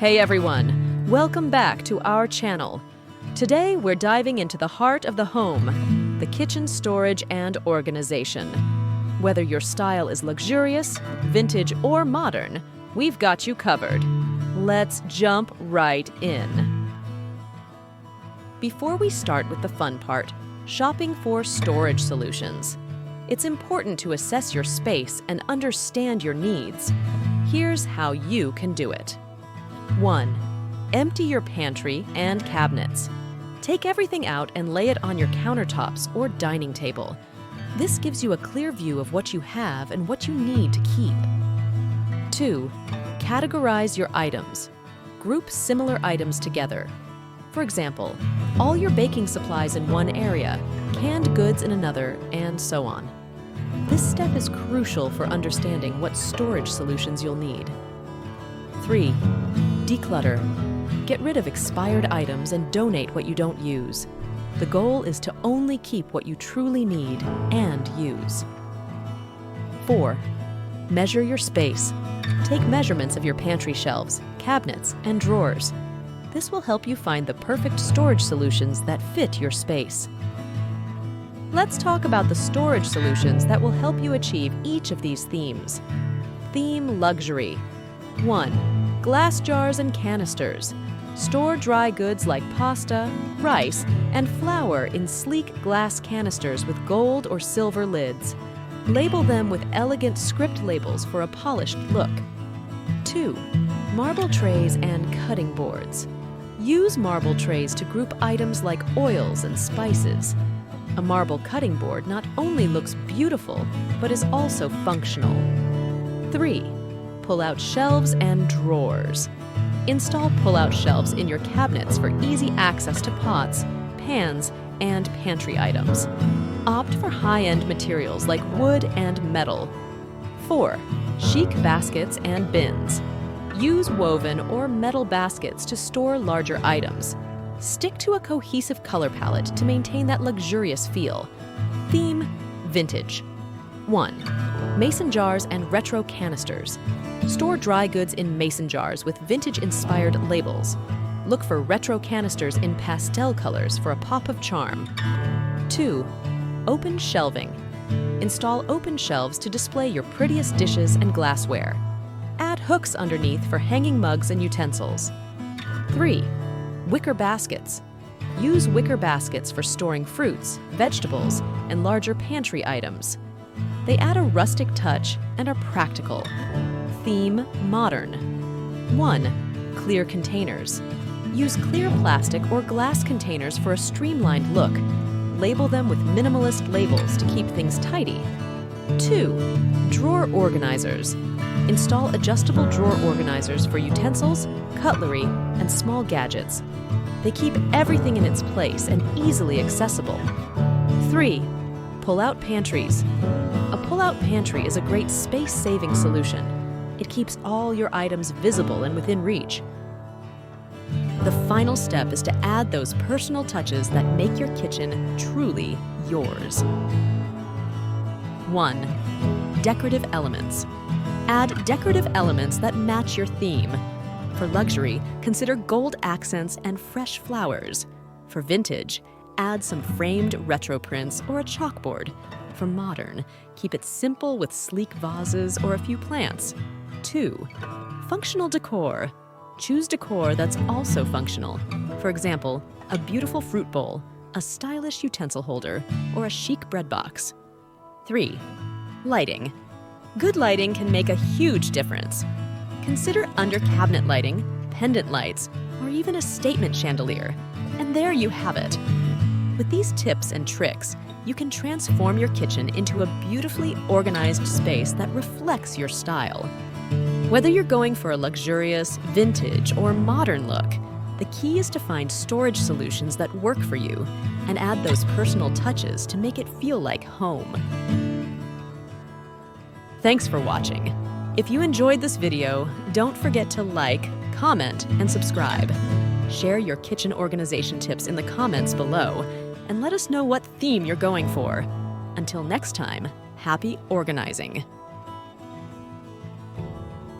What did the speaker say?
Hey everyone, welcome back to our channel. Today we're diving into the heart of the home, the kitchen storage and organization. Whether your style is luxurious, vintage, or modern, we've got you covered. Let's jump right in. Before we start with the fun part, shopping for storage solutions, it's important to assess your space and understand your needs. Here's how you can do it. 1. Empty your pantry and cabinets. Take everything out and lay it on your countertops or dining table. This gives you a clear view of what you have and what you need to keep. 2. Categorize your items. Group similar items together. For example, all your baking supplies in one area, canned goods in another, and so on. This step is crucial for understanding what storage solutions you'll need. 3. Declutter. Get rid of expired items and donate what you don't use. The goal is to only keep what you truly need and use. 4. Measure your space. Take measurements of your pantry shelves, cabinets, and drawers. This will help you find the perfect storage solutions that fit your space. Let's talk about the storage solutions that will help you achieve each of these themes. Theme luxury. 1. Glass jars and canisters. Store dry goods like pasta, rice, and flour in sleek glass canisters with gold or silver lids. Label them with elegant script labels for a polished look. 2. Marble trays and cutting boards. Use marble trays to group items like oils and spices. A marble cutting board not only looks beautiful, but is also functional. 3. Pull-out shelves and drawers. Install pull-out shelves in your cabinets for easy access to pots, pans, and pantry items. Opt for high-end materials like wood and metal. 4. Chic baskets and bins. Use woven or metal baskets to store larger items. Stick to a cohesive color palette to maintain that luxurious feel. Theme: vintage. 1. Mason jars and retro canisters. Store dry goods in mason jars with vintage-inspired labels. Look for retro canisters in pastel colors for a pop of charm. 2. Open shelving. Install open shelves to display your prettiest dishes and glassware. Add hooks underneath for hanging mugs and utensils. 3. Wicker baskets. Use wicker baskets for storing fruits, vegetables, and larger pantry items. They add a rustic touch and are practical. Theme: modern. 1. Clear containers. Use clear plastic or glass containers for a streamlined look. Label them with minimalist labels to keep things tidy. 2. Drawer organizers. Install adjustable drawer organizers for utensils, cutlery, and small gadgets. They keep everything in its place and easily accessible. 3. Pull-out pantries. A pull-out pantry is a great space-saving solution. It keeps all your items visible and within reach. The final step is to add those personal touches that make your kitchen truly yours. 1. Decorative elements. Add decorative elements that match your theme. For luxury, consider gold accents and fresh flowers. For vintage, add some framed retro prints or a chalkboard. For modern, keep it simple with sleek vases or a few plants. 2. Functional decor. Choose decor that's also functional. For example, a beautiful fruit bowl, a stylish utensil holder, or a chic bread box. 3. Lighting. Good lighting can make a huge difference. Consider under-cabinet lighting, pendant lights, or even a statement chandelier. And there you have it. With these tips and tricks, you can transform your kitchen into a beautifully organized space that reflects your style. Whether you're going for a luxurious, vintage, or modern look, the key is to find storage solutions that work for you and add those personal touches to make it feel like home. Thanks for watching. If you enjoyed this video, don't forget to like, comment, and subscribe. Share your kitchen organization tips in the comments below, and let us know what theme you're going for. Until next time, happy organizing!